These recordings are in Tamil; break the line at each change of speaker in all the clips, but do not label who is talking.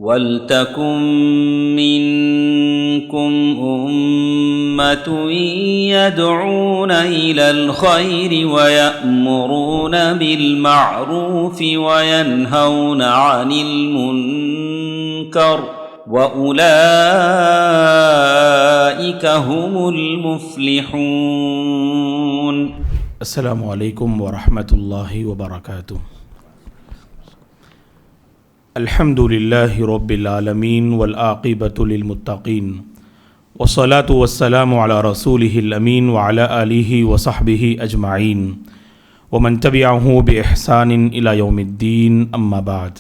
وَلْتَكُنْ مِنْكُمْ أُمَّةٌ يَدْعُونَ إِلَى الْخَيْرِ وَيَأْمُرُونَ بِالْمَعْرُوفِ وَيَنْهَوْنَ عَنِ الْمُنْكَرِ وَأُولَئِكَ هُمُ الْمُفْلِحُونَ.
السلام عليكم ورحمة الله وبركاته. الحمد لله رب العالمين والعاقبة للمتقين والصلاة والسلام على رسوله الأمين وعلى آله وصحبه أجمعين ومن تبعه بإحسان إلى يوم الدين. أما بعد،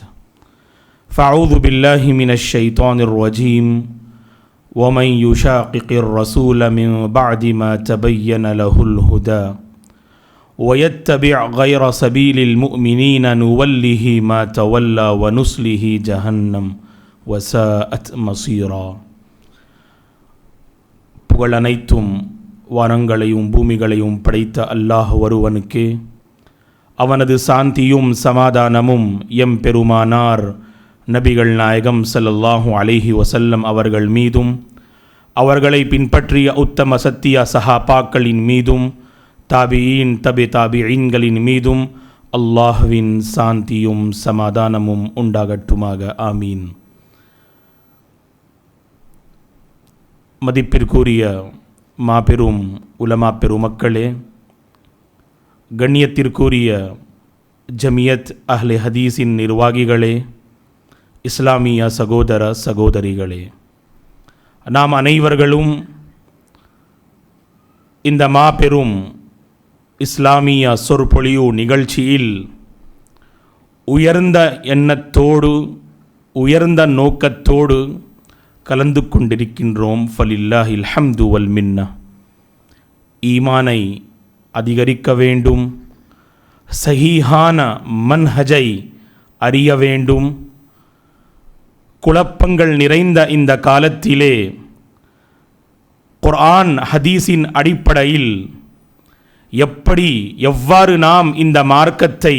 فأعوذ بالله من الشيطان الرجيم. ومن يشاقق الرسول من بعد ما تبين له الهدى ويتبع غير سبيل المؤمنين نوله ما تولى ونصله جهنم وساءت مصيرا. புகழ் அனைத்தும் வானங்களையும் பூமிகளையும் படைத்த அல்லாஹ் ஒருவனுக்கே. அவனது சாந்தியும் சமாதானமும் எம் பெருமானார் நபிகள் நாயகம் ஸல்லல்லாஹு அலைஹி வஸல்லம் அவர்கள் மீதும் அவர்களை பின்பற்றிய உத்தம சத்திய சஹாபாக்களின் மீதும் தாபியீன் தாபியீன்களின் மீதும் அல்லாஹ்வின் சாந்தியும் சமாதானமும் உண்டாகட்டுமாக. ஆமீன். மதிப்பிற்குரிய மாபெரும் உலமா பெருமக்களே, கண்ணியத்திற்குரிய ஜமியத் அஹ்லே ஹதீஸின் நிர்வாகிகளே, இஸ்லாமிய சகோதர சகோதரிகளே, நாம் அனைவர்களும் இந்த மாபெரும் இஸ்லாமிய சொற்பொழிவு நிகழ்ச்சியில் உயர்ந்த எண்ணத்தோடு உயர்ந்த நோக்கத்தோடு கலந்து கொண்டிருக்கின்றோம். ஃபலில்லாஹில் ஹம்து வல் மின்னா. ஈமானை அதிகரிக்க வேண்டும், சஹீஹான மன்ஹஜை அறிய வேண்டும். குழப்பங்கள் நிறைந்த இந்த காலத்திலே குர்ஆன் ஹதீஸின் அடிப்படையில் எவ்வாறு நாம் இந்த மார்க்கத்தை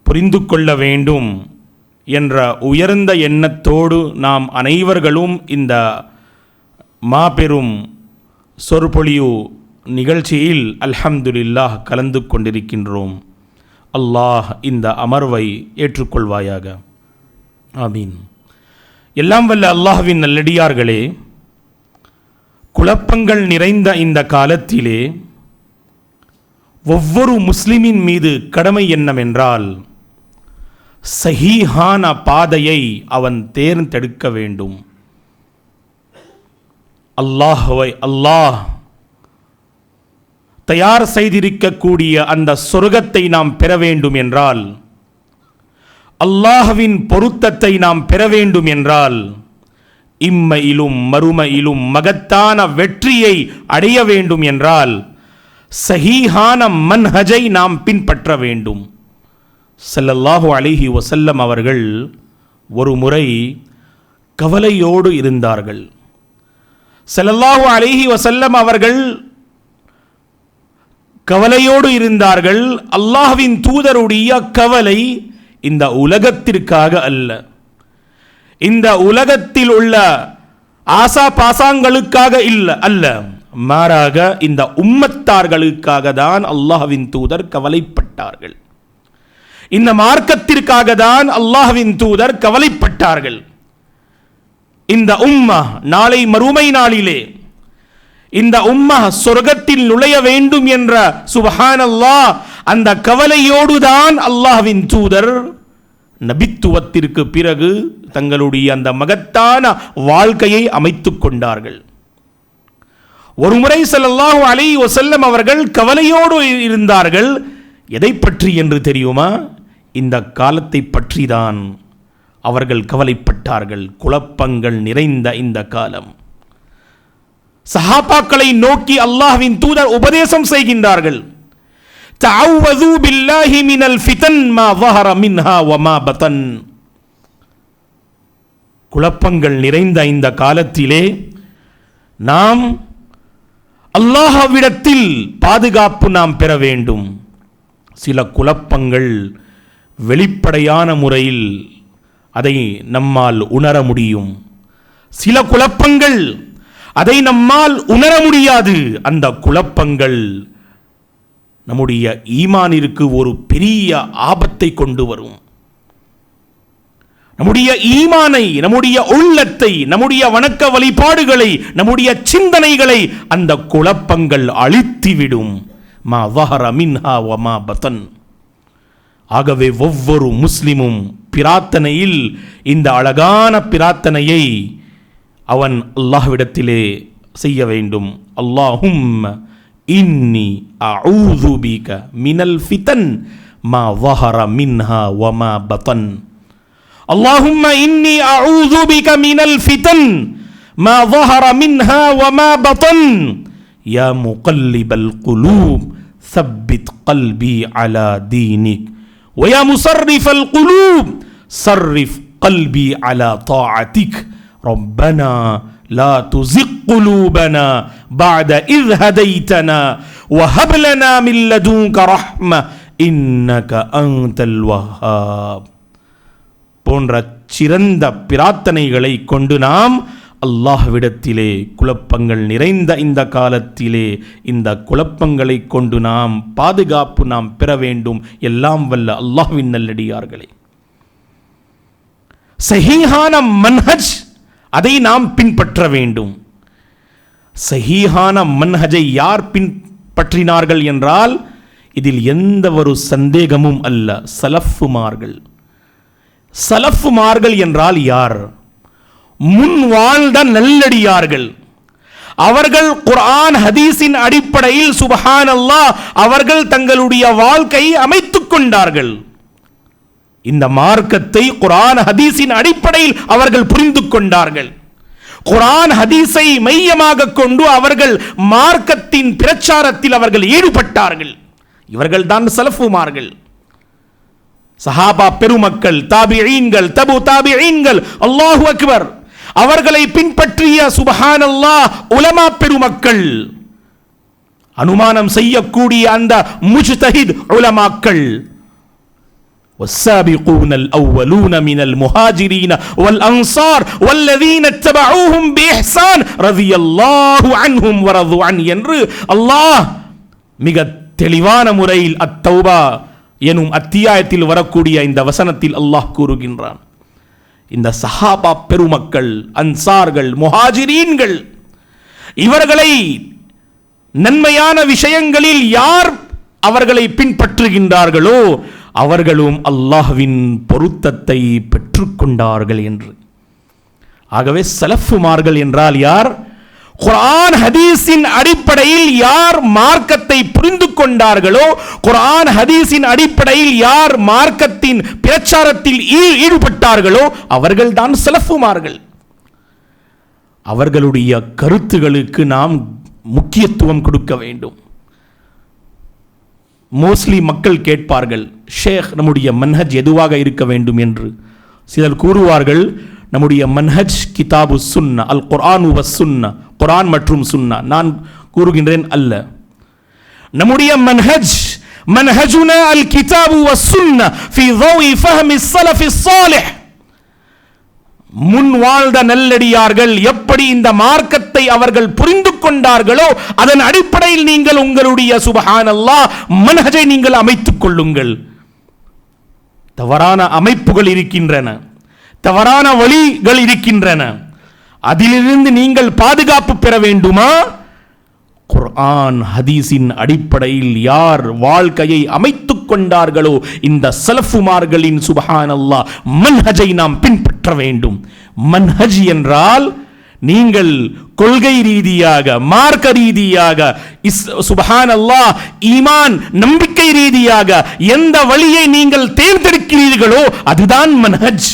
புரிந்து கொள்ள வேண்டும் என்ற உயர்ந்த எண்ணத்தோடு நாம் அனைவர்களும் இந்த மாபெரும் சொற்பொழிவு நிகழ்ச்சியில் அல்ஹம்துலில்லாஹ் கலந்து கொண்டிருக்கின்றோம். அல்லாஹ் இந்த அமர்வை ஏற்றுக்கொள்வாயாக. ஆமீன். எல்லாம் வல்ல அல்லாஹ்வின் நல்லடியார்களே, குழப்பங்கள் நிறைந்த இந்த காலத்திலே ஒவ்வொரு முஸ்லிமின் மீது கடமை என்னவென்றால் சஹீஹான பாதையை அவன் தேர்ந்தெடுக்க வேண்டும். அல்லாஹ் தயார் செய்திருக்கக்கூடிய அந்த சொர்க்கத்தை நாம் பெற வேண்டும் என்றால், அல்லாஹ்வின் பொருத்தத்தை நாம் பெற வேண்டும் என்றால், இம்மையிலும் மறுமையிலும் மகத்தான வெற்றியை அடைய வேண்டும் என்றால் சஹீஹான மன்ஹஜை நாம் பின்பற்ற வேண்டும். ஸல்லல்லாஹு அலைஹி வஸல்லம் அவர்கள் ஒரு முறை கவலையோடு இருந்தார்கள். ஸல்லல்லாஹு அலைஹி வஸல்லம் அவர்கள் கவலையோடு இருந்தார்கள். அல்லாஹ்வின் தூதருடைய கவலை இந்த உலகத்திற்காக அல்ல, இந்த உலகத்தில் உள்ள ஆசா பாசாங்களுக்காக அல்ல, மாறாக இந்த உம்மத்தார்களுக்காக தான் அல்லாஹ்வின் தூதர் கவலைப்பட்டார்கள். இந்த மார்க்கத்திற்காக தான் அல்லாஹ்வின் தூதர் கவலைப்பட்டார்கள். இந்த உம்மா நாளை மறுமை நாளிலே இந்த உம்மா சொர்க்கத்தில் நுழைய வேண்டும் என்ற சுப்ஹானல்லாஹ் அந்த கவலையோடு தான் அல்லாஹ்வின் தூதர் நபித்துவத்திற்கு பிறகு தங்களுடைய அந்த மகத்தான வாழ்க்கையை அமைத்துக் கொண்டார்கள். ஒருமுறை ஸல்லல்லாஹு அலைஹி வஸல்லம் அவர்கள் கவலையோடு இருந்தார்கள். எதை பற்றி என்று தெரியுமா? இந்த காலத்தை பற்றி தான் அவர்கள் கவலைப்பட்டார்கள். குழப்பங்கள் நிறைந்த இந்த காலம். சஹாபாக்களை நோக்கி அல்லாஹ்வின் தூதர் உபதேசம் செய்கின்றார்கள். தஅவ்வது பில்லாஹி மினல் ஃபிதன் மா ظஹர மின்ஹா வமா பதன். குழப்பங்கள் நிறைந்த இந்த காலத்திலே நாம் அல்லாஹ்விடத்தில் பாதுகாப்பு நாம் பெற வேண்டும். சில குழப்பங்கள் வெளிப்படையான முறையில் அதை நம்மால் உணர முடியும். சில குழப்பங்கள் அதை நம்மால் உணர முடியாது. அந்த குழப்பங்கள் நம்முடைய ஈமானிற்கு ஒரு பெரிய ஆபத்தை கொண்டு வரும். நம்முடைய ஈமானை, நம்முடைய உள்ளத்தை, நம்முடைய வணக்க வழிபாடுகளை, நம்முடைய சிந்தனைகளை அந்த குழப்பங்கள் அழித்துவிடும். மா ظهر منها وما بطن. ஆகவே ஒவ்வொரு முஸ்லிமும் பிரார்த்தனையில் இந்த அழகான பிரார்த்தனையை அவன் அல்லாஹ்விடத்திலே செய்ய வேண்டும். அல்லாஹும்ம இன்னி அஊது பிக மினல் ஃபிதன் மா ظهر منها وما بطن. اللهم إني أعوذ بك من الفتن ما ظهر منها وما بطن يا مقلب القلوب ثبت قلبي على دينك ويا مصرف القلوب صرف قلبي على طاعتك ربنا لا تزغ قلوبنا بعد إذ هديتنا وهب لنا من لدنك رحمة إنك أنت الوهاب. போன்ற சிறந்த பிரார்த்தனைகளை கொண்டு நாம் அல்லாஹ்விடத்திலே குழப்பங்கள் நிறைந்த இந்த காலத்திலே இந்த குழப்பங்களை கொண்டு நாம் பாதுகாப்பு நாம் பெற வேண்டும். எல்லாம் வல்ல அல்லாஹ்வின் நல்லடியார்களே, சஹீஹான மன்ஹஜ் அதை நாம் பின்பற்ற வேண்டும். சஹீஹான மன்ஹஜை யார் பின்பற்றினார்கள் என்றால் இதில் எந்த ஒரு சந்தேகமும் அல்ல, சலஃபுமார்கள். சலஃபுமார்கள் என்றால் யார்? முன் வாழ்ந்த நல்லடியார்கள். அவர்கள் குர்ஆன் ஹதீஸின் அடிப்படையில் சுப்ஹானல்லாஹ் அவர்கள் தங்களுடைய வாழ்க்கையை அமைத்துக் கொண்டார்கள். இந்த மார்க்கத்தை குர்ஆன் ஹதீஸின் அடிப்படையில் அவர்கள் புரிந்து கொண்டார்கள். குர்ஆன் ஹதீஸை மையமாக கொண்டு அவர்கள் மார்க்கத்தின் பிரச்சாரத்தில் அவர்கள் ஈடுபட்டார்கள். இவர்கள்தான் சலஃபுமார்கள். சஹாபா பெருமக்கள், தாபிஈன்கள், தபு தாபிஈன்கள், அல்லாஹு அக்பர், அவர்களை பின்பற்றிய சுப்ஹானல்லாஹ் உலமா பெருமக்கள், அனுமானம் செய்யக்கூடிய அந்த முஜ்தஹித் உலமாக்கள். والسابقون الأولون من المهاجرين والأنصار والذين اتبعوهم بإحسان رضي الله عنهم ورضوا عنه என்று அல்லாஹ் மிக தெளிவான முறையில் அத்தௌபா எனும் அத்தியாயத்தில் வரக்கூடிய இந்த வசனத்தில் அல்லாஹ் கூறுகின்றான். இந்த சஹாபா பெருமக்கள், அன்சார்கள், முஹாஜிரீன்கள், இவர்களை நன்மையான விஷயங்களில் யார் அவர்களை பின்பற்றுகின்றார்களோ அவர்களும் அல்லாஹ்வின் பொருத்தத்தை பெற்றுக்கொண்டார்கள் என்று. ஆகவே சலஃபுமார்கள் என்றால் யார்? குர்ஆன் ஹதீஸின் அடிப்படையில் யார் மார்க்கத்தை புரிந்து கொண்டார்களோ, குர்ஆன் ஹதீஸின் அடிப்படையில் யார் மார்க்கத்தின் பிரச்சாரத்தில் ஈடுபட்டார்களோ அவர்கள்தான் சலஃபுமார்கள். அவர்களுடைய கருத்துகளுக்கு நாம் முக்கியத்துவம் கொடுக்க வேண்டும். மோஸ்ட்லி மக்கள் கேட்பார்கள், ஷேக் நம்முடைய மன்ஹஜ் எதுவாக இருக்க வேண்டும் என்று. சிலர் கூறுவார்கள், நம்முடைய மன்ஹஜ் கிதாபு சுன்னா, அல் குர்ஆன் வஸ் சுன்னா, குர்ஆன் மற்றும் சுன்னா. நான் கூறுகின்றேன் அல்ல, நம்முடைய மன்ஹஜ் மன்ஹஜுனா அல் கிதாபு வஸ் சுன்னா ஃபீ ضوء فهم السلف الصالح. முன் வாழ்ந்த நல்லடியார்கள் எப்படி இந்த மார்க்கத்தை அவர்கள் புரிந்து கொண்டார்களோ அதன் அடிப்படையில் நீங்கள் உங்களுடைய சுப்ஹானல்லாஹ் மன்ஹஜை நீங்கள் அமைத்துக் கொள்ளுங்கள். தவறான அமைப்புகள் இருக்கின்றன, தவறான வழிகள் இருக்கின்றன. அதிலிருந்து நீங்கள் பாதுகாப்பு பெற வேண்டுமா? குர்ஆன் ஹதீஸின் அடிப்படையில் யார் வாழ்க்கையை அமைத்துக் கொண்டார்களோ இந்த சலஃபுமார்களின் சுப்ஹானல்லாஹ் மன்ஹஜை நாம் பின்பற்ற வேண்டும். மன்ஹஜ் என்றால் நீங்கள் கொள்கை ரீதியாக, மார்க்க ரீதியாக, சுப்ஹானல்லாஹ் ஈமான் நம்பிக்கை ரீதியாக எந்த வழியை நீங்கள் தேர்ந்தெடுக்கிறீர்களோ அதுதான் மன்ஹஜ்.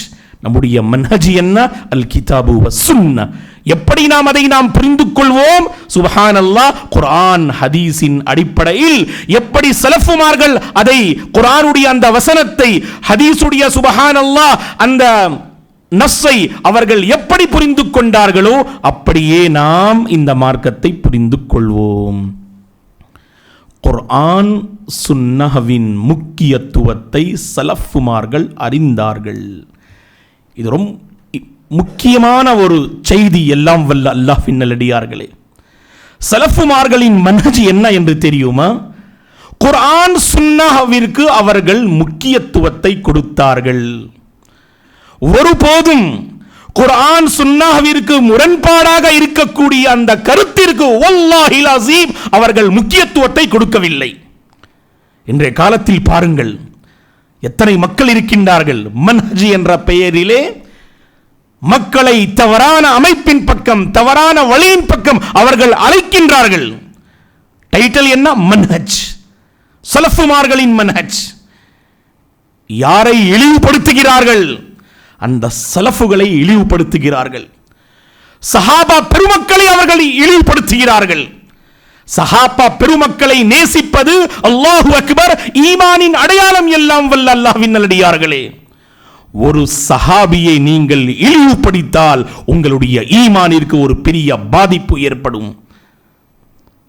நம்முடைய மன்ஹஜ் என்ன? அல் கிதாபு வஸ் சுன்னா. எப்படி நாம் அதை நாம் புரிந்து கொள்வோம்? சுப்ஹானல்லாஹ் குர்ஆன் ஹதீஸின் அடிப்படையில் எப்படி சலஃபுமார்கள் அதை குர்ஆனுடைய அந்த வசனத்தை, ஹதீஸுடைய சுப்ஹானல்லாஹ் அந்த நஸ்ஸை அவர்கள் எப்படி புரிந்து கொண்டார்களோ அப்படியே நாம் இந்த மார்க்கத்தை புரிந்து கொள்வோம். குர்ஆன் சுன்னஹ்வின் முக்கியத்துவத்தை சலஃபுமார்கள் அறிந்தார்கள். இது ரொம்ப முக்கியமான ஒரு செய்தி. எல்லாம் வல்ல அல்லாஹ்வின் நல்லடியார்களே, சலஃபுமார்களின் மன்ஹஜ் என்ன என்று தெரியுமா? குர்ஆன் சுன்னஹ்விற்கு அவர்கள் முக்கியத்துவத்தை கொடுத்தார்கள். ஒருபோதும் குர்ஆன் சுன்னஹ்விற்கு முரண்பாடாக இருக்கக்கூடிய அந்த கருத்திற்கு வல்லாஹில் அஸீம் அவர்கள் முக்கியத்துவத்தை கொடுக்கவில்லை. இன்றைய காலத்தில் பாருங்கள், எத்தனை மக்கள் இருக்கின்றார்கள் மன்ஹஜ் என்ற பெயரிலே மக்களை தவறான அமைப்பின் பக்கம், தவறான வழியின் பக்கம் அவர்கள் அழைக்கின்றார்கள். டைட்டில் என்ன? மன்ஹஜ், சலஃபுமார்களின் மன்ஹஜ். யாரை இழிவுபடுத்துகிறார்கள்? அந்த சலஃபுகளை இழிவுபடுத்துகிறார்கள். சஹாபா பெருமக்களை அவர்கள் இழிவுபடுத்துகிறார்கள். சஹாபா பெருமக்களை நேசிப்பது அல்லாஹு அக்பர் ஈமானின் அடையாளம். எல்லாம் வல்ல அல்லாஹ்வின் நல்லடியார்களே, ஒரு சஹாபியை நீங்கள் இழிவுபடுத்தால் உங்களுடைய ஈமானிற்கு ஒரு பெரிய பாதிப்பு ஏற்படும்.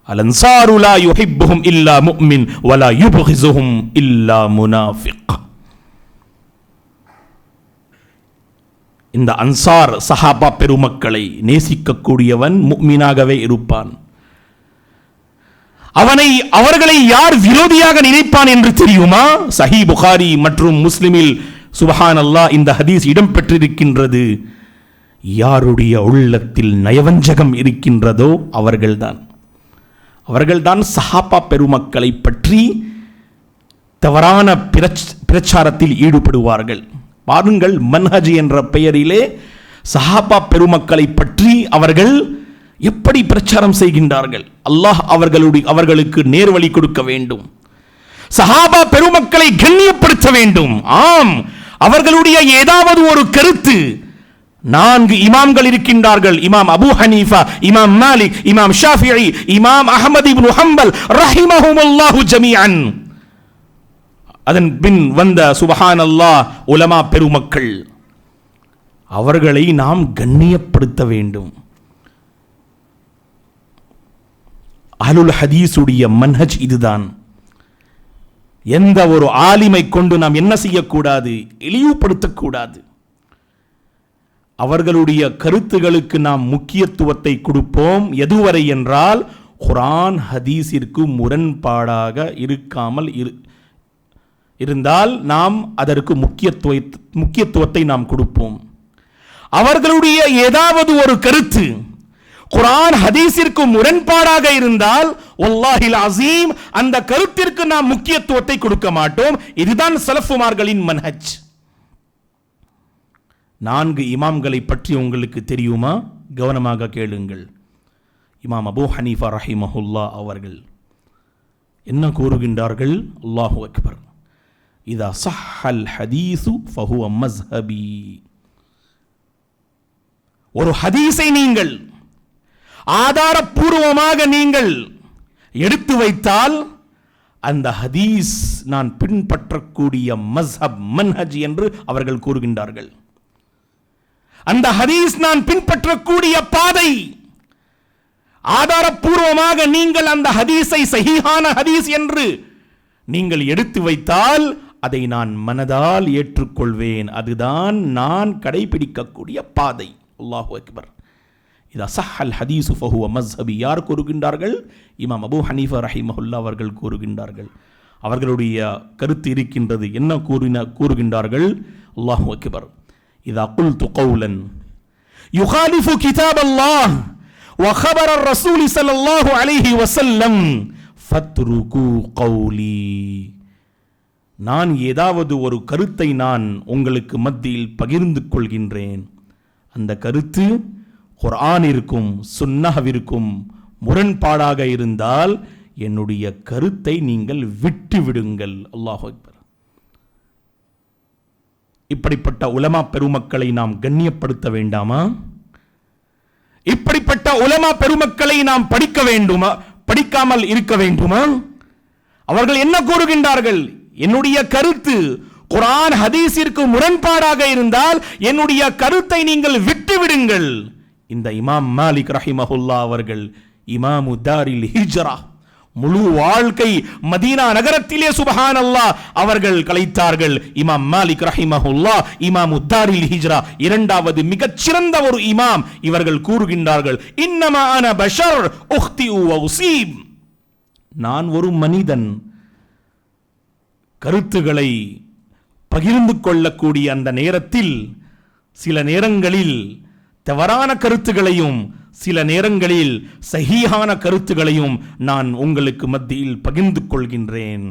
அல்-அன்சாரு லா யுஹிப்புஹும் இல்லா முஃமின் வலா யுப்கிஸுஹும் இல்லா முனாஃபிக். இந்த அன்சார் சஹாபா பெருமக்களை நேசிக்கக்கூடியவன் முஃமினாகவே இருப்பான். அவர்களை யார் விரோதியாக நினைப்பான் என்று தெரியுமா? சஹீஹ் புகாரி மற்றும் முஸ்லிமில் சுப்ஹானல்லாஹ் இந்த ஹதீஸ் இடம்பெற்றிருக்கின்றது. யாருடைய உள்ளத்தில் நயவஞ்சகம் இருக்கின்றதோ அவர்கள்தான் சஹாபா பெருமக்களை பற்றி தவறான பிரச்சாரத்தில் ஈடுபடுவார்கள். பாருங்கள், மன்ஹஜ் என்ற பெயரிலே சஹாபா பெருமக்களை பற்றி அவர்கள் எப்படி பிரச்சாரம் செய்கின்றார்கள். அல்லாஹ் அவர்களுக்கு நேர்வழி கொடுக்க வேண்டும். சஹாபா பெருமக்களை கண்ணியப்படுத்த வேண்டும். ஆம், அவர்களுடைய ஏதாவது ஒரு கருத்து, 4 இமாம்கள் இருக்கின்றார்கள், இமாம் அபூ ஹனீஃபா, இமாம் மாலிக், இமாம் ஷாஃபிஈ, இமாம் அஹ்மத் இப்னு ஹம்பல் ரஹிமஹுமுல்லாஹு ஜமீஅன். அதன் பின் வந்த சுப்ஹானல்லாஹ் உலமா பெருமக்கள், அவர்களை நாம் கண்ணியப்படுத்த வேண்டும். அஹ்லுல் ஹதீஸுடைய மன்ஹஜ் இதுதான். எந்த ஒரு ஆலிமை கொண்டு நாம் என்ன செய்யக்கூடாது? இழிவுபடுத்தக்கூடாது. அவர்களுடைய கருத்துகளுக்கு நாம் முக்கியத்துவத்தை கொடுப்போம். எதுவரை என்றால் குர்ஆன் ஹதீஸிற்கு முரண்பாடாக இருக்காமல் இருந்தால் நாம் அதற்கு முக்கியத்துவத்தை நாம் கொடுப்போம். அவர்களுடைய ஏதாவது ஒரு கருத்து குர்ஆன் ஹதீஸிற்கு முரண்பாடாக இருந்தால் வல்லாஹில் அஸீம் அந்த கருத்திற்கு நாம் முக்கியத்துவத்தை கொடுக்க மாட்டோம். இதுதான் சலஃபுமார்களின் மன்ஹஜ். 4 இமாம்களை பற்றி உங்களுக்கு தெரியுமா? கவனமாக கேளுங்கள். இமாம் அபூ ஹனீஃபா ரஹிமஹுல்லாஹ் அவர்கள் என்ன கூறுகின்றார்கள்? அல்லாஹு அக்பர். இதா ஸஹ்ஹல் ஹதீஸு ஃபஹுவ மஸ்ஹபி. ஒரு ஹதீஸை நீங்கள் ஆதாரப்பூர்வமாக நீங்கள் எடுத்து வைத்தால் அந்த ஹதீஸ் நான் பின்பற்றக்கூடிய மஸ்ஹப், மன்ஹஜ் என்று அவர்கள் கூறுகின்றார்கள். அந்த ஹதீஸ் நான் பின்பற்றக்கூடிய பாதை. ஆதாரப்பூர்வமாக நீங்கள் அந்த ஹதீஸை சஹீஹான ஹதீஸ் என்று நீங்கள் எடுத்து வைத்தால் அதை நான் மனதால் ஏற்றுக்கொள்வேன். அதுதான் நான் கடைபிடிக்கக்கூடிய பாதை. அல்லாஹு அக்பர். இதா ஸஹ்ஹல் ஹதீஸு ஃபஹுவ மஸ்ஹபி. யார் கூறுகின்றார்கள்? இமாம் அபூ ஹனீஃபா ரஹிமஹுல்லாஹ் அவர்கள் கூறுகின்றார்கள். அவர்களுடைய கருத்து இருக்கின்றது. என்ன கூறுகின்றார்கள்? அல்லாஹு அக்பர். இதா குல்து கௌலன் யுகாலிஃபு கிதாபல்லாஹ் வ خبر الرسول صلى الله عليه وسلم فاتركوا قولي. நான் ஏதாவது ஒரு கருத்தை நான் உங்களுக்கு மத்தியில் பகிர்ந்து கொள்கின்றேன். அந்த கருத்து குர்ஆனிற்கும் சுன்னஹ்விற்கும் முரண்பாடாக இருந்தால் என்னுடைய கருத்தை நீங்கள் விட்டு விடுங்கள். அல்லாஹு அக்பர். இப்படிப்பட்ட உலமா பெருமக்களை நாம் கண்ணியப்படுத்த வேண்டாமா? இப்படிப்பட்ட உலமா பெருமக்களை நாம் படிக்க வேண்டுமா? படிக்காமல் இருக்க வேண்டுமா? அவர்கள் என்ன கூறுகின்றார்கள்? என்னுடைய கருத்து குர்ஆன் ஹதீஸிற்கு முரண்பாடாக இருந்தால் என்னுடைய கருத்தை நீங்கள் விட்டு விடுங்கள். இந்த இமாம் மாலிக் ரஹிமஹுல்லாஹ் அவர்கள் இமாமு தாரில் ஹிஜ்ரா, முழு வாழ்க்கை மதீனா நகரத்திலே சுப்ஹானல்லாஹ் அவர்கள் கலைத்தார்கள். இமாம் மாலிக் ரஹிமஹுல்லாஹ் இமாமு தாரில் ஹிஜ்ரா, இரண்டாவது மிகச் சிறந்த ஒரு இமாம். இவர்கள் கூறுகின்றார்கள், இன்னமா அன பஷர் உக்திஉ வ உஸீப். நான் ஒரு மனிதன், கருத்துக்களை பகிர்ந்து கொள்ளக்கூடிய அந்த நேரத்தில் சில நேரங்களில் தவறான கருத்துகளையும் சில நேரங்களில் சஹீஹான கருத்துகளையும் நான் உங்களுக்கு மத்தியில் பகிர்ந்து கொள்கின்றேன்.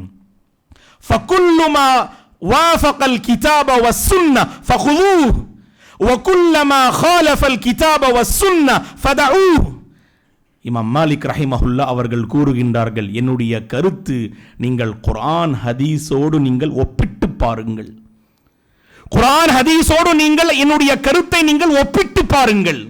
ஃபகுல்லு மா வாஃபகல் கிதாப வஸ்ஸுன்ன ஃபகுதூஹு வகுல்லு மா காலஃபல் கிதாப வஸ்ஸுன்ன ஃபதஊஹு. இமாம் மாலிக் ரஹிமஹுல்லாஹ் அவர்கள் கூறுகின்றார்கள், என்னுடைய கருத்து நீங்கள் குர்ஆன் ஹதீஸோடு நீங்கள் ஒப்பிட்டு பாருங்கள். குர்ஆன் ஹதீஸோடு நீங்கள் என்னுடைய கருத்தை நீங்கள் ஒப்பிட்டு பாருங்கள்.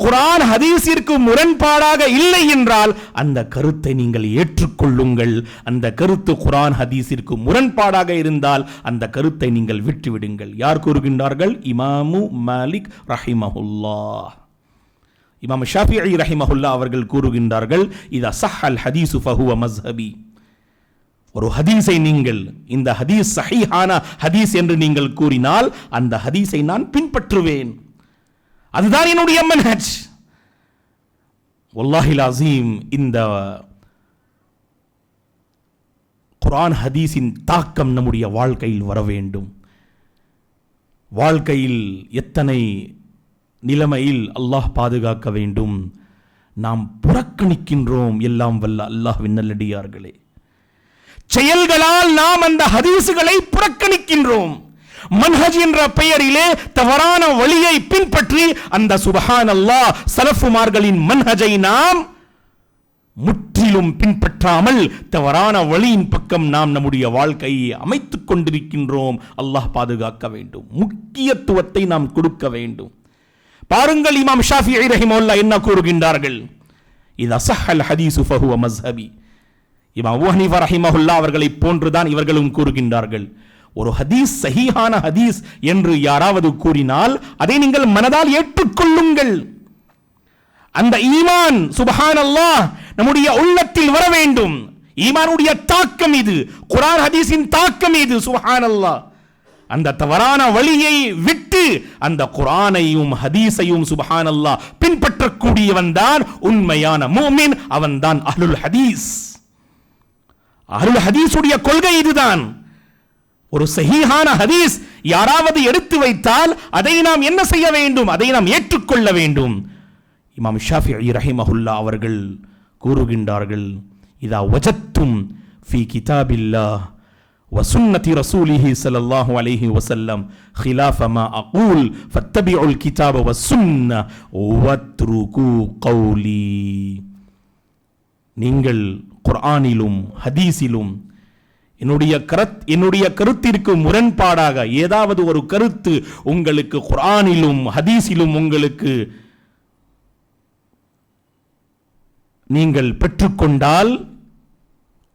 குர்ஆன் ஹதீஸிற்கு முரண்பாடாக இல்லை என்றால் அந்த கருத்தை நீங்கள் ஏற்றுக்கொள்ளுங்கள். அந்த கருத்து குர்ஆன் ஹதீஸிற்கு முரண்பாடாக இருந்தால் அந்த கருத்தை நீங்கள் விட்டுவிடுங்கள். யார் கூறுகின்றார்கள்? இமாமு மாலிக் ரஹிமஹுல்லாஹ். இமாம் ஷாஃபிஈ ரஹிமஹுல்லாஹ் அவர்கள் கூறுகின்றார்கள், இதா ஸஹ்ஹல் ஹதீஸு ஃபஹுவ மஸ்ஹபி. ஒரு ஹதீஸை நீங்கள் இந்த ஹதீஸ் சஹீஹான ஹதீஸ் என்று நீங்கள் கூறினால் அந்த ஹதீஸை நான் பின்பற்றுவேன். அதுதான் என்னுடைய மன்ஹஜ். வல்லாஹில் அஸீம், இந்த குர்ஆன் ஹதீஸின் தாக்கம் நம்முடைய வாழ்க்கையில் வர வேண்டும். வாழ்க்கையில் எத்தனை நிலைமையில் அல்லாஹ் பாதுகாக்க வேண்டும். நாம் புறக்கணிக்கின்றோம் எல்லாம் வல்ல அல்லாஹ்வின் நல்லடியார்களே. செயல்களால் நாம் அந்த ஹதீஸுகளை புறக்கணிக்கின்றோம். மன்ஹஜ் என்ற பெயரிலே தவறான வழியை பின்பற்றி அந்த சுப்ஹானல்லாஹ் சலஃபுமார்களின் மன்ஹஜை நாம் முற்றிலும் பின்பற்றாமல் தவறான வழியின் பக்கம் நாம் நம்முடைய வாழ்க்கையை அமைத்துக் கொண்டிருக்கின்றோம். அல்லாஹ் பாதுகாக்க வேண்டும். முக்கியத்துவத்தை நாம் கொடுக்க வேண்டும். பாருங்கள், இமாம் ஷாஃபிஈ ரஹிமஹுல்லாஹ் என்ன கூறுகின்றார்கள்? இதா ஸஹ்ஹல் ஹதீஸு ஃபஹுவ மஸ்ஹபி. இமாம் அபூ ஹனீஃபா ரஹிமஹுல்லாஹ் அவர்களை போன்றுதான் இவர்களும் கூறுகின்றார்கள். ஒரு ஹதீஸ் சஹீஹான ஹதீஸ் என்று யாராவது கூறினால் அதை நீங்கள் மனதால் ஏற்றுக்கொள்ளுங்கள். அந்த ஈமான் சுப்ஹானல்லாஹ் நம்முடைய உள்ளத்தில் வர வேண்டும். ஈமானுடைய தாக்கம் இது, குர்ஆன் ஹதீஸின் தாக்கம் இது. சுப்ஹானல்லாஹ், அந்த தவறான வழியை விட்டு அந்த குர்ஆனையும் ஹதீஸையும் சுப்ஹானல்லாஹ் பின்பற்றக்கூடியவன் தான் உண்மையான முஃமின். அவன் தான் அஹ்லுல் ஹதீஸ். அஹ்லுல் ஹதீஸுடைய கொள்கை இதுதான். ஒரு சஹீஹான ஹதீஸ் யாராவது எடுத்து வைத்தால் அதை நாம் என்ன செய்ய வேண்டும்? அதை நாம் ஏற்றுக்கொள்ள வேண்டும். இமாம் ஷாஃபிஈ ரஹிமஹுல்லாஹ் அவர்கள் கூறுகின்றார்கள், இதா வஜத்தும் ஃபீ கிதாபில்லாஹ் وسنة رسوله صلى الله عليه وسلم خلاف ما أقول فاتبعوا الكتاب والسنة واتركوا قولي. நீங்கள் குர்ஆனிலும் ஹதீஸிலும் என்னுடைய கருத்திற்கு முரண்பாடாக ஏதாவது ஒரு கருத்து உங்களுக்கு குர்ஆனிலும் ஹதீஸிலும் உங்களுக்கு நீங்கள் பெற்றுக்கொண்டால்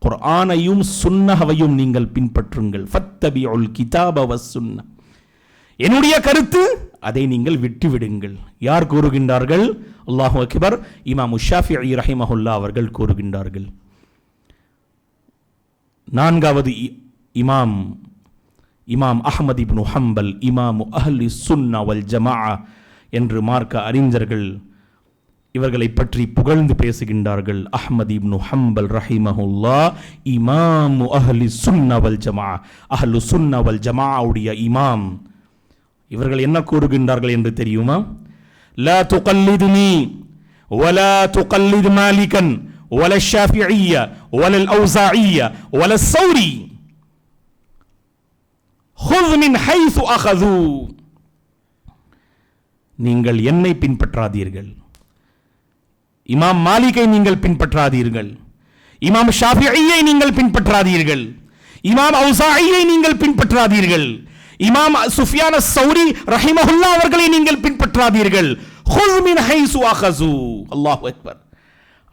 குர்ஆனையும் சுன்னஹவையும் நீங்கள் பின்பற்றுங்கள். ஃபத்தபிஉல் கிதாப வஸ்ஸுன்ன. என்னுடைய கருத்து அதை நீங்கள் விட்டுவிடுங்கள். யார் கூறுகின்றார்கள்? அல்லாஹு அக்பர். இமாம் ஷாஃபிஈ ரஹிமஹுல்லாஹ் அவர்கள் கூறுகின்றார்கள். நான்காவது இமாம் அஹ்மத் இப்னு ஹம்பல், இமாமு அஹ்லி சுன்னா வல் ஜமாஅ என்று மார்க்க அறிஞர்கள் இவர்களை பற்றி புகழ்ந்து பேசுகின்றார்கள். அஹ்மத் இப்னு ஹம்பல் ரஹிமஹுல்லாஹ் இமாமு அஹ்லி சுன்னா வல் ஜமாஅ, அஹ்லு சுன்னா வல் ஜமாஅவுடைய இமாம். இவர்கள் என்ன கூறுகின்றார்கள் என்று தெரியுமா? லா துகல்லிதுனி வலா துகல்லிது மாலிகன் வல ஷாஃபிஈய வல அவுஸாஇய வல ஸௌரி ஹுஸ் மின் ஹைஸு அகது. நீங்கள் என்னை பின்பற்றாதீர்கள், இமாம் மாலிகை நீங்கள் பின்பற்றாதீர்கள், இமாம் ஷாஃபிஈயை நீங்கள் பின்பற்றாதீர்கள், இமாம் அவுஸாஇயை நீங்கள் பின்பற்றாதீர்கள், இமாம் சுஃபியான் ஸௌரி ரஹிமஹுல்லாஹ் அவர்களை நீங்கள் பின்பற்றாதீர்கள். ஹுஸ் மின் ஹைஸு அகது. அல்லாஹு அக்பர்.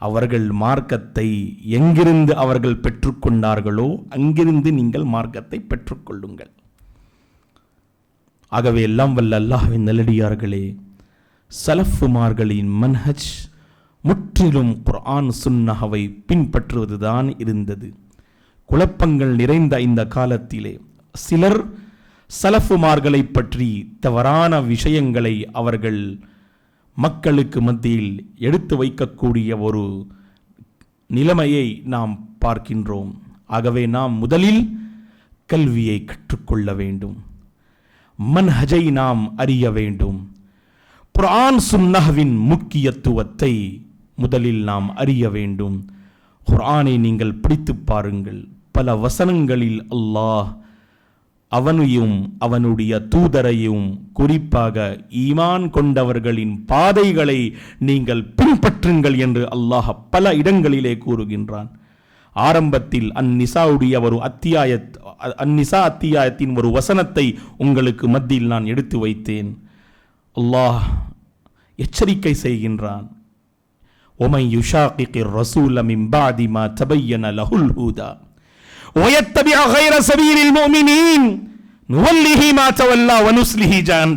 அவர்கள் மார்க்கத்தை எங்கிருந்து அவர்கள் பெற்றுக்கொண்டார்களோ அங்கிருந்து நீங்கள் மார்க்கத்தை பெற்றுக்கொள்ளுங்கள். ஆகவே எல்லாம் வல்ல அல்லாஹ்வின் நல்லடியார்களே, சலஃபுமார்களின் மன்ஹஜ் முற்றிலும் குர்ஆன் சுன்னஹவை பின்பற்றுவதுதான் இருந்தது. குழப்பங்கள் நிறைந்த இந்த காலத்திலே சிலர் சலஃபுமார்களை பற்றி தவறான விஷயங்களை அவர்கள் மக்களுக்கு மத்தியில் எடுத்து வைக்கக்கூடிய ஒரு நிலைமையை நாம் பார்க்கின்றோம். ஆகவே நாம் முதலில் கல்வியை கற்றுக்கொள்ள வேண்டும், மன்ஹஜை நாம் அறிய வேண்டும். குர்ஆன் சுன்னஹ்வின் முக்கியத்துவத்தை முதலில் நாம் அறிய வேண்டும். குர்ஆனை நீங்கள் பிடித்து பாருங்கள். பல வசனங்களில் அல்லாஹ் அவனையும் அவனுடைய தூதரையும் குறிப்பாக ஈமான் கொண்டவர்களின் பாதைகளை நீங்கள் பின்பற்றுங்கள் என்று அல்லாஹ் பல இடங்களிலே கூறுகின்றான். ஆரம்பத்தில் அந்நிசாவுடைய ஒரு அந்நிசா அத்தியாயத்தின் ஒரு வசனத்தை உங்களுக்கு மத்தியில் நான் எடுத்து வைத்தேன். அல்லாஹ் எச்சரிக்கை செய்கின்றான், وَمَنْ يُشَاقِقِ الرَّسُولَ مِنْ بَعْدِ مَا تَبَيَّنَ لَهُ الْهُدَى وَيَتَّبِعْ غَيْرَ سَبِيلِ الْمُؤْمِنِينَ نُوَلِّهِ مَا تَوَلَّى وَنُصْلِهِ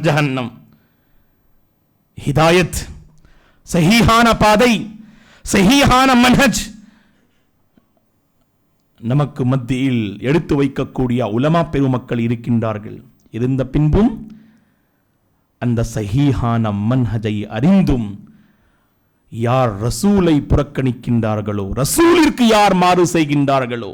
جَهَنَّمَ. ஹிதாயத், சஹீஹான பாதை, சஹீஹான மன்ஹஜ் நமக்கு மத்தியில் எடுத்து வைக்கக்கூடிய உலமா பெருமக்கள் இருக்கின்றார்கள். இருந்த பின்பும் அந்த சஹீஹான மன்ஹஜை அறிந்தும் யார் ரசூலை புறக்கணிக்கின்றார்களோ, ரசூலிற்கு யார் மாறு செய்கின்றார்களோ,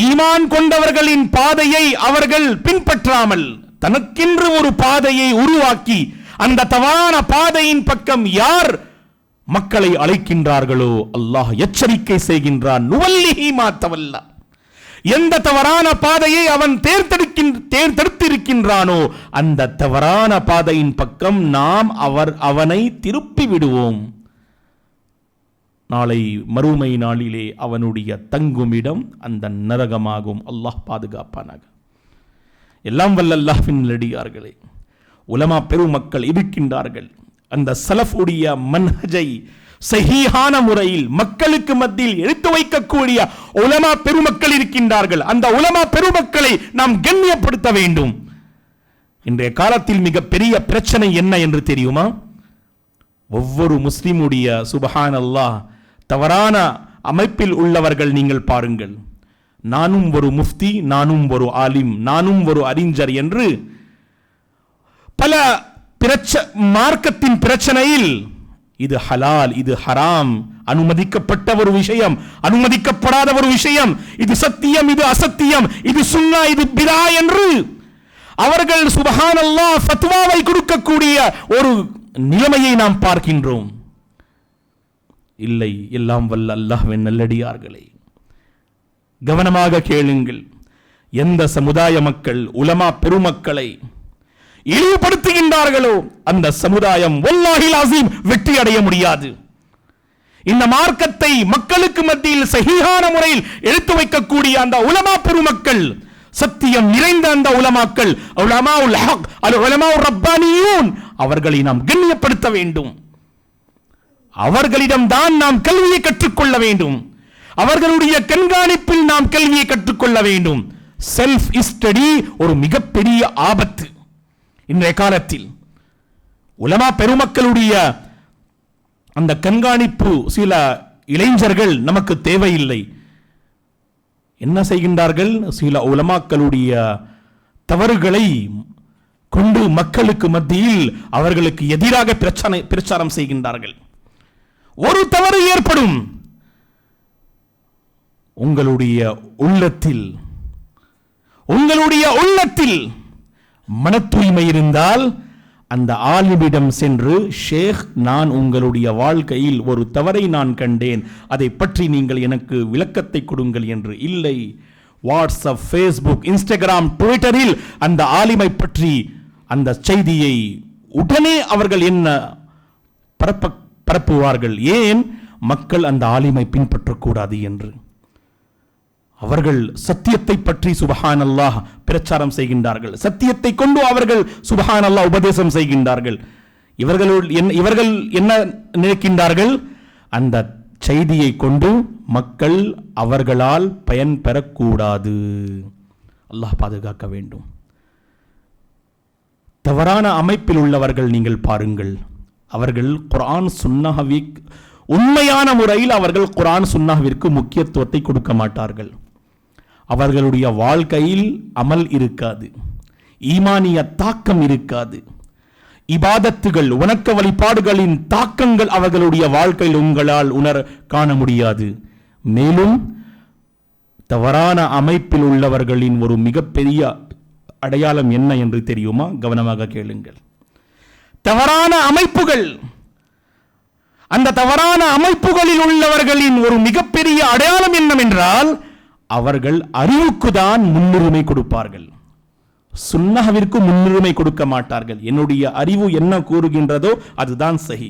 ஈமான் கொண்டவர்களின் பாதையை அவர்கள் பின்பற்றாமல் தனக்கென்று ஒரு பாதையை உருவாக்கி அந்த தவறான பாதையின் பக்கம் யார் மக்களை அழைக்கின்றார்களோ அல்லாஹ் எச்சரிக்கை செய்கின்றான். நுவல்லிஹி மா தவல்லா, எந்த தவறான பாதையை அவன் தேர்ந்தெடுத்திருக்கின்றானோ அந்த தவறான பாதையின் பக்கம் நாம் அவனை திருப்பி விடுவோம். நாளை மறுமை நாளிலே அவனுடைய தங்குமிடம் அந்த நரகமாகும். அல்லாஹ் பாதுகாப்பானாக. எல்லாம் வல்ல அல்லாஹ்வின் நல்லடியார்களே, உலமா பெருமக்கள் இருக்கின்றார்கள். அந்த சலஃபுடைய மன்ஹஜை சஹீஹான முறையில் மக்களுக்கு மத்தியில் எடுத்து வைக்கக்கூடிய உலமா பெருமக்கள் இருக்கின்றார்கள். அந்த உலமா பெருமக்களை நாம் கண்ணியப்படுத்த வேண்டும். இன்றைய காலத்தில் மிகப்பெரிய பிரச்சனை என்ன என்று தெரியுமா? ஒவ்வொரு முஸ்லிமுடைய சுபஹானல்லாஹ் தவறான அமைப்பில் உள்ளவர்கள் நீங்கள் பாருங்கள், நானும் ஒரு முஃப்தி, நானும் ஒரு ஆலிம், நானும் ஒரு அறிஞர் என்று பல மார்க்கத்தின் பிரச்சனையில் இது ஹலால், இது ஹராம், அனுமதிக்கப்பட்ட ஒரு விஷயம், அனுமதிக்கப்படாத ஒரு விஷயம், இது சத்தியம், இது அசத்தியம், இது சுன்னா, இது பிதா என்று அவர்கள் சுப்ஹானல்லாஹ் ஃபத்வாவை கொடுக்கக்கூடிய ஒரு நிலைமையை நாம் பார்க்கின்றோம். இல்லை, எல்லாம் வல்ல அல்லாஹ்வின் நல்லடியார்களே, கவனமாக கேளுங்கள். எந்த சமுதாய மக்கள் உலமா பெருமக்களை இழிவுபடுத்துகின்றார்களோ அந்த சமுதாயம் வல்லாஹில் அஸீம் வெற்றி அடைய முடியாது. இந்த மார்க்கத்தை மக்களுக்கு மத்தியில் சஹீஹான முறையில் எடுத்து வைக்கக்கூடிய அந்த உலமா பெருமக்கள், சத்தியம் நிறைந்த அந்த உலமாக்கள், உலமாஉல் ஹக், அல் உலமாஉர் ரப்பானியூன், அவர்களை நாம் கண்ணியப்படுத்த வேண்டும். அவர்களிடம் தான் நாம் கல்வியை கற்றுக்கொள்ள வேண்டும். அவர்களுடைய கண்காணிப்பில் நாம் கல்வியை கற்றுக்கொள்ள வேண்டும். செல்ஃப் ஸ்டடி ஒரு மிகப்பெரிய ஆபத்து. இன்றைய காலத்தில் உலமா பெருமக்களுடைய அந்த கண்காணிப்பு சில இளைஞர்கள் நமக்கு தேவையில்லை. என்ன செய்கின்றார்கள்? சில உலமாக்களுடைய தவறுகளை கொண்டு மக்களுக்கு மத்தியில் அவர்களுக்கு எதிராக பிரச்சாரம் செய்கின்றார்கள். ஒரு தவறு ஏற்படும், உங்களுடைய உள்ளத்தில் மன தூய்மை இருந்தால் அந்த ஆலிமிடம் சென்று, ஷேக், நான் உங்களுடைய வாழ்க்கையில் ஒரு தவறை நான் கண்டேன், அதை பற்றி நீங்கள் எனக்கு விளக்கத்தை கொடுங்கள் என்று. இல்லை, வாட்ஸ்அப், ஃபேஸ்புக், இன்ஸ்டாகிராம், ட்விட்டரில் அந்த ஆலிமை பற்றி அந்த செய்தியை உடனே அவர்கள் என்ன பரப்புவார்கள். ஏன்? மக்கள் அந்த ஆலிமை பின்பற்றக்கூடாது என்று. அவர்கள் சத்தியத்தை பற்றி சுப்ஹானல்லாஹ் பிரச்சாரம் செய்கின்றார்கள். சத்தியத்தை கொண்டு அவர்கள் சுப்ஹானல்லாஹ் உபதேசம் செய்கின்றார்கள். இவர்கள் என்ன நினைக்கின்றார்கள்? அந்த செய்தியை கொண்டு மக்கள் அவர்களால் பயன் பெறக்கூடாது. அல்லாஹ் பாதுகாக்க வேண்டும். தவறான அமைப்பில் உள்ளவர்கள் நீங்கள் பாருங்கள், அவர்கள் குர்ஆன் சுன்னஹவை உண்மையான முறையில் அவர்கள் குர்ஆன் சுன்னாவிற்கு முக்கியத்துவத்தை கொடுக்க மாட்டார்கள். அவர்களுடைய வாழ்க்கையில் அமல் இருக்காது, ஈமானிய தாக்கம் இருக்காது, இபாதத்துகள் வணக்க வழிபாடுகளின் தாக்கங்கள் அவர்களுடைய வாழ்க்கையில் உங்களால் காண முடியாது. மேலும் தவறான அமைப்பில் உள்ளவர்களின் ஒரு மிகப்பெரிய அடையாளம் என்ன என்று தெரியுமா? கவனமாக கேளுங்கள். தவறான அமைப்புகள், அந்த தவறான அமைப்புகளில் உள்ளவர்களின் ஒரு மிகப்பெரிய அடையாளம் என்னவென்றால், அவர்கள் அறிவுக்குதான் முன்னுரிமை கொடுப்பார்கள், சுன்னஹ்விற்கு முன்னுரிமை கொடுக்க மாட்டார்கள். என்னுடைய அறிவு என்ன கூறுகின்றதோ அதுதான் சஹி.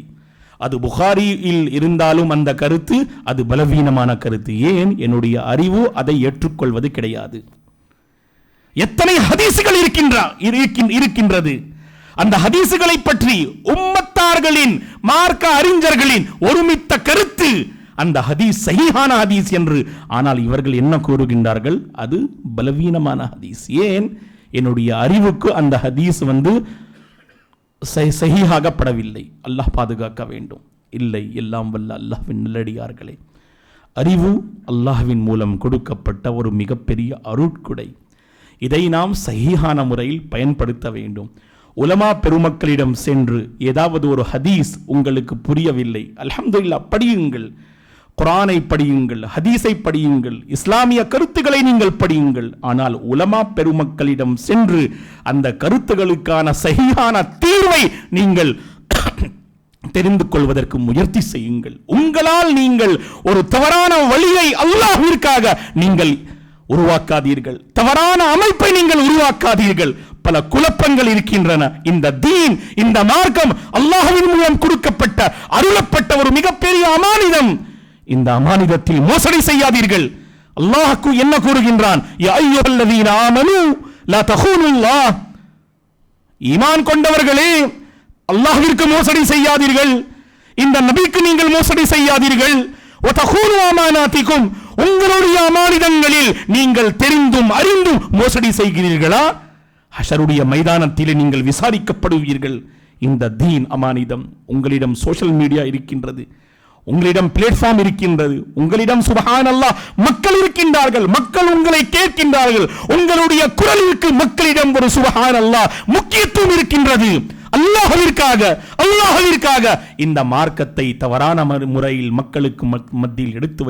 அது புகாரியில் இருந்தாலும் அந்த கருத்து அது பலவீனமான கருத்து. ஏன்? என்னுடைய அறிவு அதை ஏற்றுக்கொள்வது கிடையாது. எத்தனை ஹதீசுகள் இருக்கின்றது. அந்த ஹதீசுகளை பற்றி உம்மத்தார்களின் மார்க்க அறிஞர்களின் ஒருமித்த கருத்து அந்த ஹதீஸ் சஹீஹான ஹதீஸ் என்று. ஆனால் இவர்கள் என்ன கூறுகின்றார்கள்? அது பலவீனமான ஹதீஸ். ஏன்? என்னுடைய அறிவுக்கு அந்த ஹதீஸ் சஹீஹாகப்படவில்லை. அல்லாஹ் பாதுகாக்க வேண்டும். இல்லை, எல்லாம் வல்ல அல்லாஹ்வின் நல்லடியார்களே, அறிவு அல்லாஹ்வின் மூலம் கொடுக்கப்பட்ட ஒரு மிகப்பெரிய அருட்கொடை. இதை நாம் சஹீஹான முறையில் பயன்படுத்த வேண்டும். உலமா பெருமக்களிடம் சென்று ஏதாவது ஒரு ஹதீஸ் உங்களுக்கு புரியவில்லை, அல்ஹம்துலில்லாஹ் படியுங்கள், குர்ஆனை படியுங்கள், ஹதீஸை படியுங்கள், இஸ்லாமிய கருத்துக்களை நீங்கள் படியுங்கள். ஆனால் உலமா பெருமக்களிடம் சென்று அந்த கருத்துகளுக்கான சஹீஹான தீர்வை நீங்கள் தெரிந்து கொள்வதற்கு முயற்சி செய்யுங்கள். உங்களால் நீங்கள் ஒரு தவறான வழியை அல்லாஹ்விற்காக நீங்கள் உருவாக்காதீர்கள், தவறான அமைப்பை நீங்கள் உருவாக்காதீர்கள். பல குழப்பங்கள் இருக்கின்றன. இந்த தீன், இந்த மார்க்கம் அல்லாஹ்வின் மூலம் கொடுக்கப்பட்ட அருளப்பட்ட ஒரு மிகப்பெரிய அமானிதம். இந்த அமானிதத்தில் மோசடி செய்யாதீர்கள். அல்லாஹ் என்ன கூறுகின்றான்? யா அய்யுஹல்லதீன ஆமனூ லா தഖூனுல்லாஹ், ஈமான் கொண்டவர்களே அல்லாஹ்விற்கு மோசடி செய்யாதீர்கள், இந்த நபிக்கு நீங்கள் மோசடி செய்யாதீர்கள். வ தഖூனு அமானாத்திக்கும், உங்களுடைய அமானிதங்களில் நீங்கள் தெரிந்தும் அறிந்தும் மோசடி செய்கிறீர்களா? ஹஷருடைய மைதானத்திலே நீங்கள் விசாரிக்கப்படுவீர்கள். இந்த தீன் அமானிதம். உங்களிடம் சோஷியல் மீடியா இருக்கின்றது, உங்களிடம் பிளாட்ஃபார்ம் இருக்கின்றது, உங்களிடம் சுப்ஹானல்லாஹ் மக்கள் இருக்கின்றார்கள், மக்கள் உங்களை கேட்கின்றார்கள். உங்களுடைய குரலுக்கு மக்களிடம் ஒரு சுப்ஹானல்லாஹ் முக்கியத்துவம் இருக்கின்றது. அல்லாஹ்விற்காக இந்த மார்க்கத்தை தவறான முறையில் மக்களுக்கு மத்தியில் எடுத்து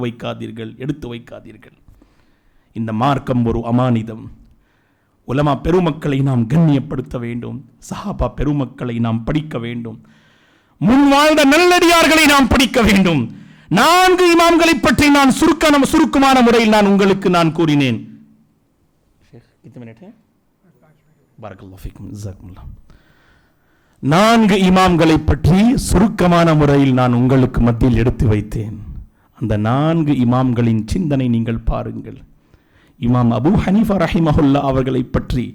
வைக்காதீர்கள். இந்த மார்க்கம் ஒரு அமானிதம். உலமா பெருமக்களை நாம் கண்ணியப்படுத்த வேண்டும், சஹாபா பெருமக்களை நாம் படிக்க வேண்டும், முன் வாழ்ந்த நல்லடியார்களை நாம் படிக்க வேண்டும். 4 இமாம்களை பற்றி நான் சுருக்கமான முறையில் உங்களுக்கு கூறினேன். 4 இமாம்களை பற்றி சுருக்கமான முறையில் நான் உங்களுக்கு மத்தியில் எடுத்து வைத்தேன். அந்த 4 இமாம்களின் சிந்தனை நீங்கள் பாருங்கள். இமாம் அபூ ஹனீஃபா ரஹிமஹுல்லாஹ் அவர்களை பற்றி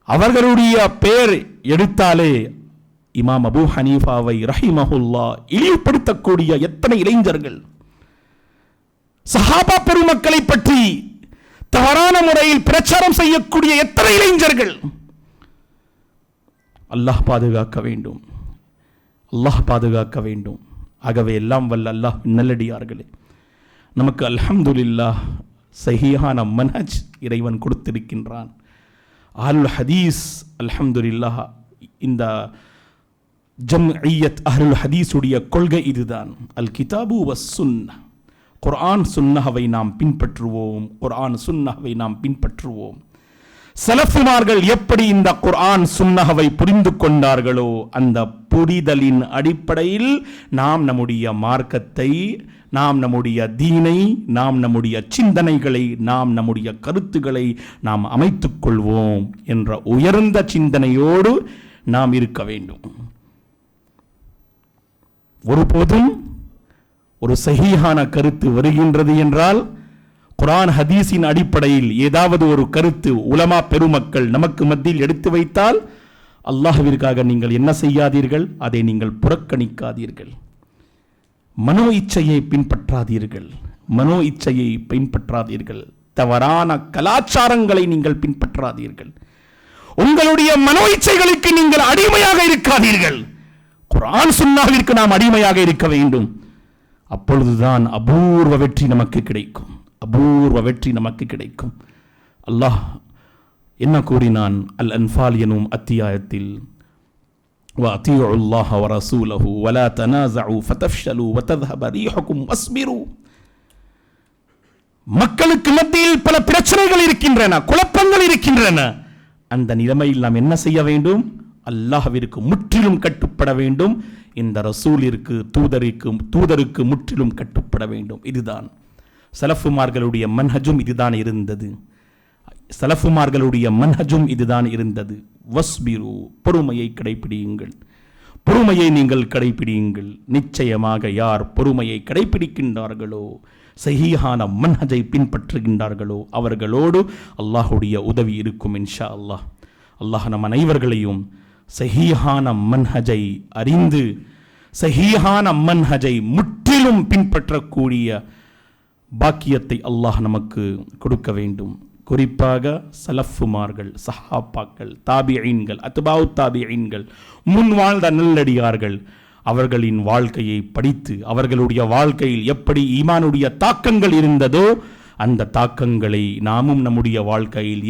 அவர்களுடைய பெயர் எடுத்தாலே இமாம் அபூ ஹனீஃபாவை ரஹிமஹுல்லாஹ் இழிவுபடுத்தக்கூடிய எத்தனை இளைஞர்கள், சஹாபா பெருமக்களை பற்றி தவறான முறையில் பிரச்சாரம் செய்யக்கூடிய எத்தனை இளைஞர்கள். அல்லாஹ் பாதுகாக்க வேண்டும். ஆகவே எல்லாம் வல்ல அல்லாஹ் நல்லடியார்களே, நமக்கு அல்ஹம்துலில்லாஹ் சஹீஹான மன்ஹஜ் இறைவன் கொடுத்திருக்கின்றான். அஹ்லுல் ஹதீஸ் அல்ஹம்துலில்லாஹ், இந்த ஜம்இய்யத் அஹ்லுல் ஹதீஸ் உடைய கொள்கை இதுதான். அல் கிதாபு வஸ் சுன்னஹ், குர்ஆன் சுன்னஹவை நாம் பின்பற்றுவோம். சலஃபுமார்கள் எப்படி இந்த குர்ஆன் சுன்னஹவை புரிந்து கொண்டார்களோ அந்த புரிதலின் அடிப்படையில் நாம் நம்முடைய மார்க்கத்தை, நாம் நம்முடைய தீனை, நாம் நம்முடைய சிந்தனைகளை, நாம் நம்முடைய கருத்துக்களை நாம் அமைத்துக் கொள்வோம் என்ற உயர்ந்த சிந்தனையோடு நாம் இருக்க வேண்டும். ஒருபோதும் ஒரு சஹீஹான கருத்து வருகின்றது என்றால், குர்ஆன் ஹதீஸின் அடிப்படையில் ஏதாவது ஒரு கருத்து உலமா பெருமக்கள் நமக்கு மத்தியில் எடுத்து வைத்தால், அல்லாஹ்விற்காக நீங்கள் என்ன செய்யாதீர்கள்? அதை நீங்கள் புறக்கணிக்காதீர்கள். மனோ இச்சையை பின்பற்றாதீர்கள். தவறான கலாச்சாரங்களை நீங்கள் பின்பற்றாதீர்கள். உங்களுடைய மனோ இச்சைகளுக்கு நீங்கள் அடிமையாக இருக்காதீர்கள். குர்ஆன் சுன்னாவிற்கு நாம் அடிமையாக இருக்க வேண்டும். அப்பொழுதுதான் அபூர்வ வெற்றி நமக்கு கிடைக்கும். அபூர்வ வெற்றி நமக்கு கிடைக்கும். அல்லாஹ் என்ன கூறினான்? அல் அன்ஃபால் எனும் அத்தியாயத்தில், وَأَطِيعُوا اللَّهَ وَرَسُولَهُ وَلَا تَنَازَعُوا فَتَفْشَلُوا وَتَذْهَبَ رِيحُكُمْ وَاصْبِرُوا. மக்களுக்கு மத்தியில் பல பிரச்சனைகள் இருக்கின்றன, குழப்பங்கள் இருக்கின்றன. அந்த நிலைமையில் நாம் என்ன செய்ய வேண்டும்? அல்லாஹ்விற்கு முற்றிலும் கட்டுப்பட வேண்டும். இந்த ரசூலிற்கு தூதருக்கு முற்றிலும் கட்டுப்பட வேண்டும். இதுதான் சலஃபுமார்களுடைய மன்ஹஜும் இதுதான் இருந்தது. வஸ்பிரு, பொறுமையை கடைபிடியுங்கள். பொறுமையை நீங்கள் கடைபிடியுங்கள். நிச்சயமாக யார் பொறுமையை கடைபிடிக்கின்றார்களோ, சஹீஹான மன்ஹஜை பின்பற்றுகின்றார்களோ, அவர்களோடு அல்லாஹுடைய உதவி இருக்கும் இன்ஷா அல்லாஹ். அல்லாஹ் நம் அனைவர்களையும் சஹீஹான மன்ஹஜை அறிந்து சஹீஹான மன்ஹஜை முற்றிலும் பின்பற்றக்கூடிய பாக்கியத்தை அல்லாஹ் நமக்கு கொடுக்க வேண்டும். குறிப்பாக சலஃபுமார்கள், சஹாபாக்கள், தாபிஈன்கள், அத்பாஉ தாபிஈன்கள், முன் வாழ்ந்த நல்லடியார்கள், அவர்களின் வாழ்க்கையை படித்து அவர்களுடைய வாழ்க்கையில் எப்படி ஈமானுடைய தாக்கங்கள் இருந்ததோ அந்த தாக்கங்களை நாமும் நம்முடைய வாழ்க்கையில்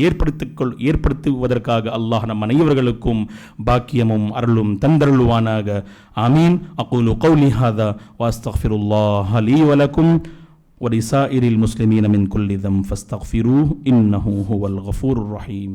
ஏற்படுத்துவதற்காக அல்லாஹ் நம் அனைவர்களுக்கும் பாக்கியமும் அருளும் தந்தருள்வானாக. ஆமீன். அகூலு கௌலி ஹாதா வஅஸ்தக்ஃபிருல்லாஹ லீ வலக்கும் ولسائر المسلمين من كل ذنب فاستغفروه إنه هو الغفور الرحيم.